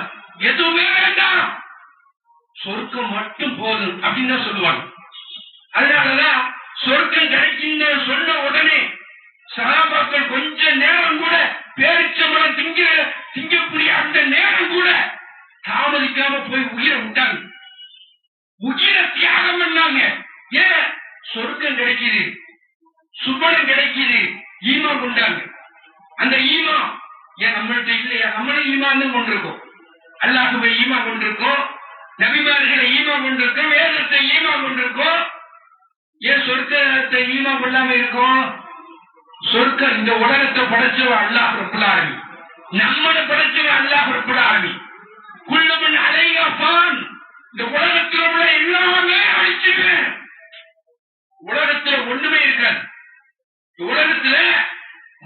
எதுவுமே வேண்டாம், சொர்க்கம் மட்டும் போதும் அப்படின்னு தான் சொல்லுவாங்க. அதனாலதான் சொர்க்கம் கிடைக்கின்ற சொன்ன உடனே சகாபாக்கள் கொஞ்ச நேரம் கூட பேரிச்சம்பழம் திங்கக்கூடிய அந்த நேரம் கூட தாமதிக்காம போய் உயிரை விட்டாங்க, உயிரை தியாகம் பண்ணாங்க. ஏன்? சொர்க்கம் கிடைக்குது, சுபனம் கிடைக்குது, ஈமா கொண்டாங்க. அந்த ஈமா ஏன் நம்மள்கிட்ட இல்லையா? நம்மளும் ஈமான் கொண்டிருக்கோம், அல்லாஹ்வை ஈமா கொண்டிருக்கோம், நபிமார்களை ஈமா கொண்டிருக்கோம், வேதத்தை ஈமா கொண்டிருக்கோம். ஏன் சொர்க்கத்தை ஈமா கொள்ளாம இருக்கோம்? சொர்க்கம் இந்த உலகத்தை படைச்சவ அல்லாஹ் ரப்புல் ஆலமீன், நம்மளை படைச்சவ அல்லாஹ் ரப்புல் ஆலமீன். குல்லமன் அலைஹா ஃபான், இந்த உலகத்தில் உள்ள எல்லாமே அழிச்சிருவேன். உலகத்துல ஒண்ணுமே இருக்காது. உலகத்துல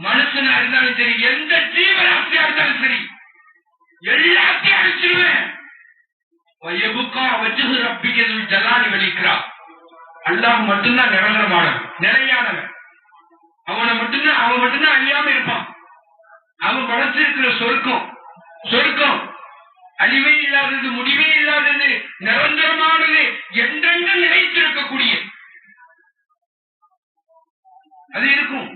மனுஷனா இருந்தாலும் சரி, எந்த ஜீவராசியா இருந்தாலும் சரி, எல்லாத்தையும் அழிச்சிருவேன். ஜலாலி வலிக்கிறா, அல்லாஹ் மட்டும்தான் நிரந்தரமானவன், நிலையானவன். அவன் மட்டும்தான் அழியாம இருப்பான். அவன் படைச்சிருக்கிற சொர்க்கம் அழிவே இல்லாதது, முடிவே இல்லாதது, நிரந்தரமானது, என்றென்றும் நிலைத்திருக்கக்கூடிய அது இருக்கும்.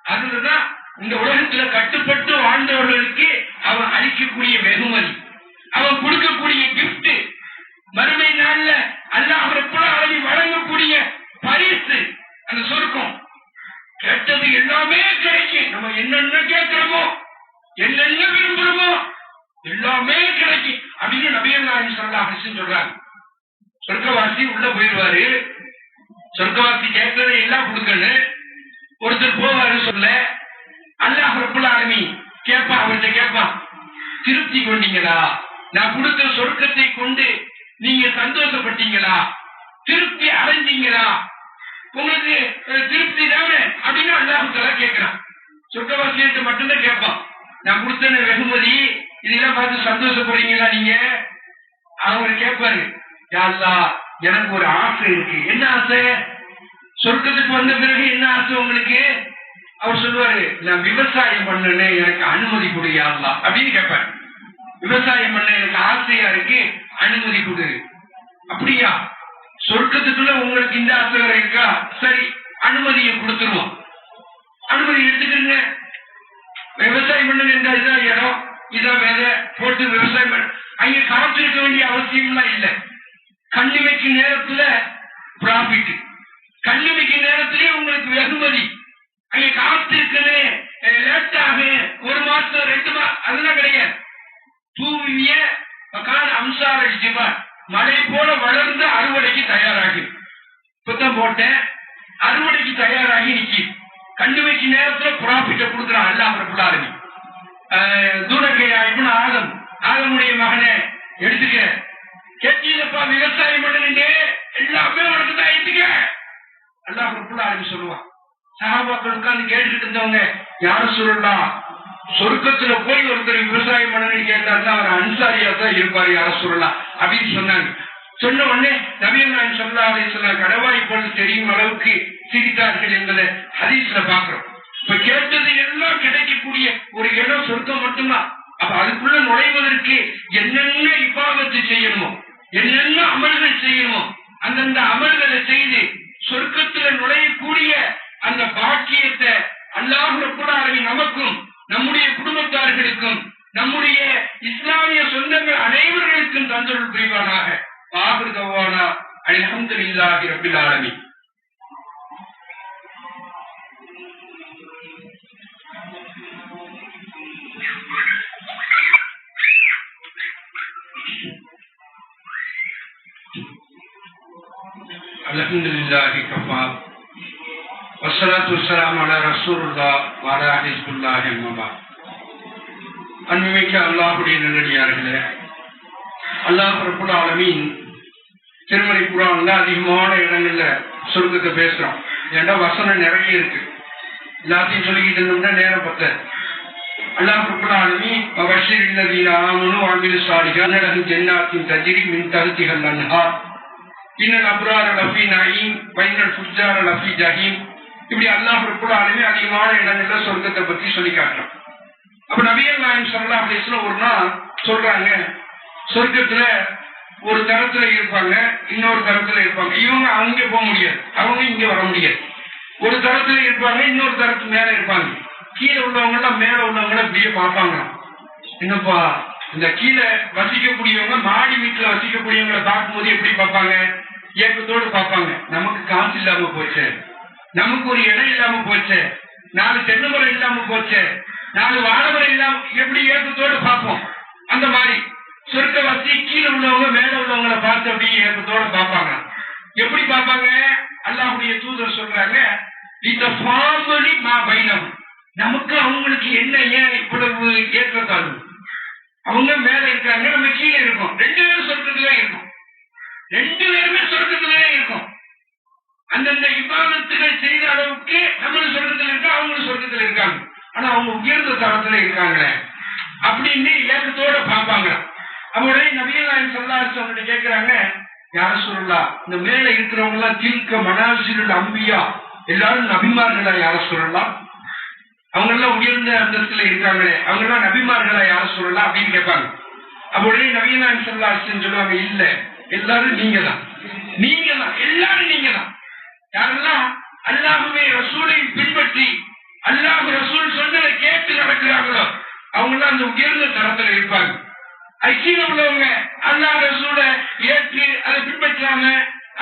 அதுலதான் இந்த உலகத்துல கட்டுப்பட்டு வாழ்ந்தவர்களுக்கு அவன் அளிக்கக்கூடிய வெகுமதி, அவன் கொடுக்கக்கூடிய கிஃப்ட், மறுமை நாள்ல அல்லாஹ் ரப்புல் ஆலமீன் வழங்கக்கூடிய பரிசு அந்த சொர்க்கம். கேட்டது எல்லாமே கிடைக்கும். நம்ம என்னென்ன கேட்கிறோமோ, என்னென்ன விரும்புறோமோ எல்லாமே கிடைக்கும் அப்படின்னு நபிகள் நாயகம் ஸல்லல்லாஹு அலைஹி வஸல்லம் சொல்றாங்க. சொர்க்கவாசி உள்ள போயிடுவாரு, சொர்க்கவாசி கேட்கறதை எல்லாம் கொடுக்கணும். ஒருத்தர் போவாரு சொல்ல, அல்லாஹ் ரப்புல் ஆலமீன் கேட்பான், அவர்கிட்ட கேட்பான், திருப்தி கொண்டீங்களா? நான் கொடுத்த சொர்க்கத்தை கொண்டு நீங்க சந்தோஷப்பட்டீங்களா? திருப்தி அடைஞ்சீங்களா? உங்களுக்கு திருப்தி தானே அப்படின்னு அல்லாஹ் தஆலா கேட்கிறான். சொர்க்கவாசியிட்ட மட்டும்தான் கேட்பான், நான் கொடுத்த வெகுமதி இதெல்லாம் பார்த்து சந்தோஷப்படுறீங்களா நீங்க? அவரு கேட்பாரு, யா அல்லாஹ் எனக்கு ஒரு ஆசை இருக்கு. என்ன ஆசை? சொர்க்கத்துக்கு வந்த பிறகு என்ன ஆசை உங்களுக்கு? அவர் சொல்லுவாரு, நான் விவசாயம் பண்ணனே, எனக்கு அனுமதி கொடு யா அல்லாஹ் அப்படின்னு கேட்பாரு. விவசாயம் பண்ண எனக்கு ஆசையா இருக்கு, அனுமதி கொடு. அப்படியா? சொர்க்கத்துக்குள்ள உங்களுக்கு இந்த ஆசை இருக்கா? சரி, அனுமதியை கொடுத்துருவோம், அனுமதி எடுத்துக்கிறீங்க. விவசாயம் பண்ண இதான் இடம், இதான் வேலை போட்டு விவசாயம் பண்ண, அங்க காத்திருக்க வேண்டிய அவசியம் எல்லாம் இல்லை. கண்ணி வைக்கும் நேரத்துல ப்ராஃபிட், கண்ணி வைக்கும் நேரத்திலேயே உங்களுக்கு வெகுமதி. அங்க காத்திருக்குது, லேட்டாக 1 மாசம் 2 மாசம் அதெல்லாம் கிடையாது. தூவிய அம்சார ஜிபான், மழை போல வளர்ந்து அறுவடைக்கு தயாராகி, புத்தம் போட்டேன், அறுவடைக்கு தயாராகி நிக்கி. கண்ணு வைக்க நேரத்துல ப்ராஃபிட்ட கொடுக்குறான் அல்லாஹ் ரப்புல் ஆலமீன். தூரக்கையா இப்னு ஆதமுடைய மகனை எடுத்துக்க, கேட்டீங்கப்பா விவசாயம் பண்ணுங்க, எல்லாமே உனக்கு தான் எடுத்துக்க அல்லாஹ் ரப்புல் ஆலமீன் சொல்லுவான். சஹாபாக்கள் உட்கார்ந்து கேட்டுக்கிட்டு இருந்தவங்க, யாரும் சொல்லலாம் சொர்க்கத்துல போய் ஒருத்தர் விவசாயம் பண்ணணும்னு கேட்டாருன்னா அவர் அன்சாரியா தான் இருப்பாரு, யாரும் சொல்லலாம் அப்படின்னு சொன்னாங்க. சொன்ன உடனே நபிகள் நாயகம் ஸல்லல்லாஹு அலைஹி வஸல்லம் கடவாய் போல தெரியும் அளவுக்கு சிரித்தார்கள் என்பதை ஹதீஸ்ல பாக்குறோம். இப்ப கேட்டது எல்லாம் கிடைக்கக்கூடிய ஒரு இடம் சொர்க்கம் மட்டும்தான். அப்ப அதுக்குள்ள நுழைவதற்கு என்னென்ன இபாதத்து செய்யணுமோ, என்னென்ன அமல்கள் செய்யணுமோ, அந்தந்த அமல்களை செய்து சொர்க்கத்துல நுழையக்கூடிய அந்த பாக்கியத்தை அல்லாஹ் ரப்புல் ஆலமீன் நமக்கும், நம்முடைய குடும்பத்தார்களுக்கும், நம்முடைய இஸ்லாமிய சொந்தங்கள் அனைவர்களுக்கும் தந்தருள் புரிவானாக. ஆகிரு தஅவானா அல்ஹம்துலில்லாஹி ரப்பில் ஆலமீன். அல்ஹம்துலில்லாஹி கஃபா வஸ்ஸலாத்து வஸ்ஸலாமு அலா ரசூலுல்லாஹ் வ அலா ஹிஸ்புல்லாஹி அம்மா. அன்புமிக்க அல்லாஹ்வுடைய நல்லடியார்களே, அல்லாஹ் ரப்புல் ஆலமீன் திருமறை குர்ஆன்ல அதிகமான இடங்கள்ல சொர்க்கத்தை பேசுறோம். ஏன்னா வசனம் நிறைய இருக்கு, எல்லாத்தையும் சொல்லிக்கிட்டு இருந்தோம்னா நேரம் பத்தாது. அல்லாஹ் ரப்புல் ஆலமீன் வபஷிரில் லதீன ஆமனு வ அமிலுஸ் ஸாலிஹாத் லஹும் ஜன்னாத்தின் தஜ்ரி மின் தஹ்திஹல் அன்ஹார் இன்னல் அப்ரார லஃபீ நஈம் வ இன்னல் ஃபுஜ்ஜார லஃபீ ஜஹீம் இப்படி அல்லாஹ் ரப்பல் ஆலமீன் அதிகமான இடங்கள்ல சொர்க்கத்தை பத்தி சொல்லி காட்டுறான். அப்ப நபிகள் நாயகம் ஸல்லல்லாஹு அலைஹி வஸல்லம் ஒரு நாள் சொல்றாங்க, சொர்க்கத்துல ஒரு தரத்துல இருப்பாங்க, இன்னொரு தரத்துல இருப்பாங்க. இவங்க அங்க போக முடியாது, அவங்க இங்க வர முடியாது. ஒரு தரத்துல இருப்பாங்க, இன்னொரு தரத்து மேல இருப்பாங்க. கீழே உள்ளவங்க எல்லாம் மேல உள்ளவங்கள அப்படியே பார்ப்பாங்க. என்னப்பா இந்த கீழே வசிக்கக்கூடியவங்க மாடி வீட்டுல வசிக்கக்கூடியவங்களை பார்க்கும்போது எப்படி பார்ப்பாங்க? ஏக்கத்தோடு பார்ப்பாங்க. நமக்கு காசு இல்லாம போச்சு, நமக்கு ஒரு இடம் இல்லாம போச்சு, 4 தென்னை மரம் இல்லாம போச்சு, 4 வாழை மரம் இல்லாம எப்படி ஏக்கத்தோடு பார்ப்போம். அந்த மாதிரி சொர்க்க வசி கீழே உள்ளவங்க மேல உள்ளவங்களை பார்த்து அப்படியே ஏக்கத்தோடு பார்ப்பாங்க. எப்படி பார்ப்பாங்க? அல்லாஹ்வுடைய தூதர் சொல்றாங்க, இந்த ஃபார்மலி மா பைனம், நமக்கு அவங்களுக்கு என்ன ஏன் இவ்வளவு ஏற்றத்தாழ்வு? அவங்க மேல இருக்காங்க, நம்ம கீழே இருக்கோம், 2 பேரும் சொர்க்கத்திலே இருக்கும், 2 பேருமே சொர்க்கத்திலே இருக்கும். அந்தந்த இபாதத்துகள் செய்த அளவுக்கு நம்மளும் சொர்க்கத்தில் இருக்கா, அவங்களும் சொர்க்கத்தில் இருக்காங்க. ஆனா அவங்க உயர்ந்த தரத்துல இருக்காங்களே அப்படின்னு ஏக்கத்தோட பார்ப்பாங்க. அவருடைய நபிகள் நாயகம் ஸல்லல்லாஹு அலைஹி வஸல்லம் கேட்கிறாங்க, யா ரசூலுல்லாஹ், இந்த மேல இருக்கிறவங்க எல்லாம் தீர்க்க மனாசிலுல் அம்பியா, எல்லாரும் நபிமார்களா யா ரசூலுல்லாஹ்? அவங்க எல்லாம் உயர்ந்த அந்தஸ்துல இருக்காங்களே, அவங்க எல்லாம் நபிமார்களா யா ரசூலுல்லாஹ் அப்படின்னு கேட்பாங்க. அவருடைய நபிகள் நாயகம் ஸல்லல்லாஹு அலைஹி வஸல்லம் சொல்லுவாங்க, இல்ல, எல்லாரும் நீங்க தான், நீங்க தான், எல்லாரும் நீங்க தான். யாரெல்லாம் அல்லாஹ்வுடைய ரசூலை பின்பற்றி அல்லாஹ் ரசூல் சொன்னதை கேட்டு நடக்கிறாங்களோ அவங்க எல்லாம் அந்த உயர்ந்த தரத்துல இருப்பாங்க. ஐக்கிய உள்ளவங்க அல்லாஹ் ரசூலை ஏற்று அதை பின்பற்றாம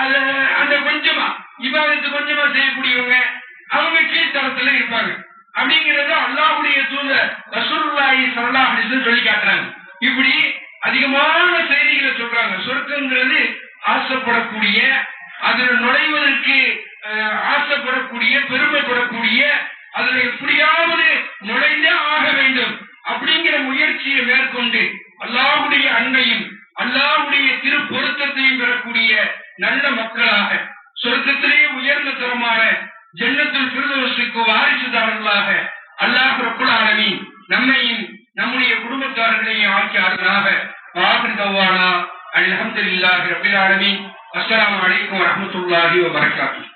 அத அந்த கொஞ்சமா இபாதத்து கொஞ்சமா செய்யக்கூடியவங்க அவங்க கீழ்த்தரத்துல இருப்பாங்க. அப்படிங்கிறத அல்லாஹ்வுடைய தூதர் ரசூலுல்லாஹி ஸல்லல்லாஹு அலைஹி வஸல்லம் சொல்லி காட்டுறாங்க. இப்படி அதிகமான செய்திகளை சொல்றாங்க. சொர்க்கங்கிறது ஆசைப்படக்கூடிய, அதுல நுழைவதற்கு ஆசைப்படக்கூடிய, பெருமைப்படக்கூடிய, அதுல எப்படியாவது நுழைந்தே ஆக வேண்டும் அப்படிங்கிற முயற்சியை மேற்கொண்டு அல்லாஹ்வுடைய அன்பையும் அல்லாஹ்வுடைய திரு பொருத்தத்தையும் பெறக்கூடிய நல்ல மக்களாக சொர்க்கத்திலேயே உயர்ந்த தரமான ஜன்னத்துல் ஃபிர்தௌஸுக்கு வாரிசுதாரர்களாக அல்லாஹ் ரப்பல் ஆலமீன் நம்மையும் நம்முடைய குடும்பத்தார்களையும் ஆக்கி அருளாக. ஆகிர் தவானா அல்ஹம்துலில்லாஹி ரப்பில் ஆலமீன். அஸ்ஸலாமு அலைக்கும் வரஹ்மத்துல்லாஹி வபரகாத்துஹு.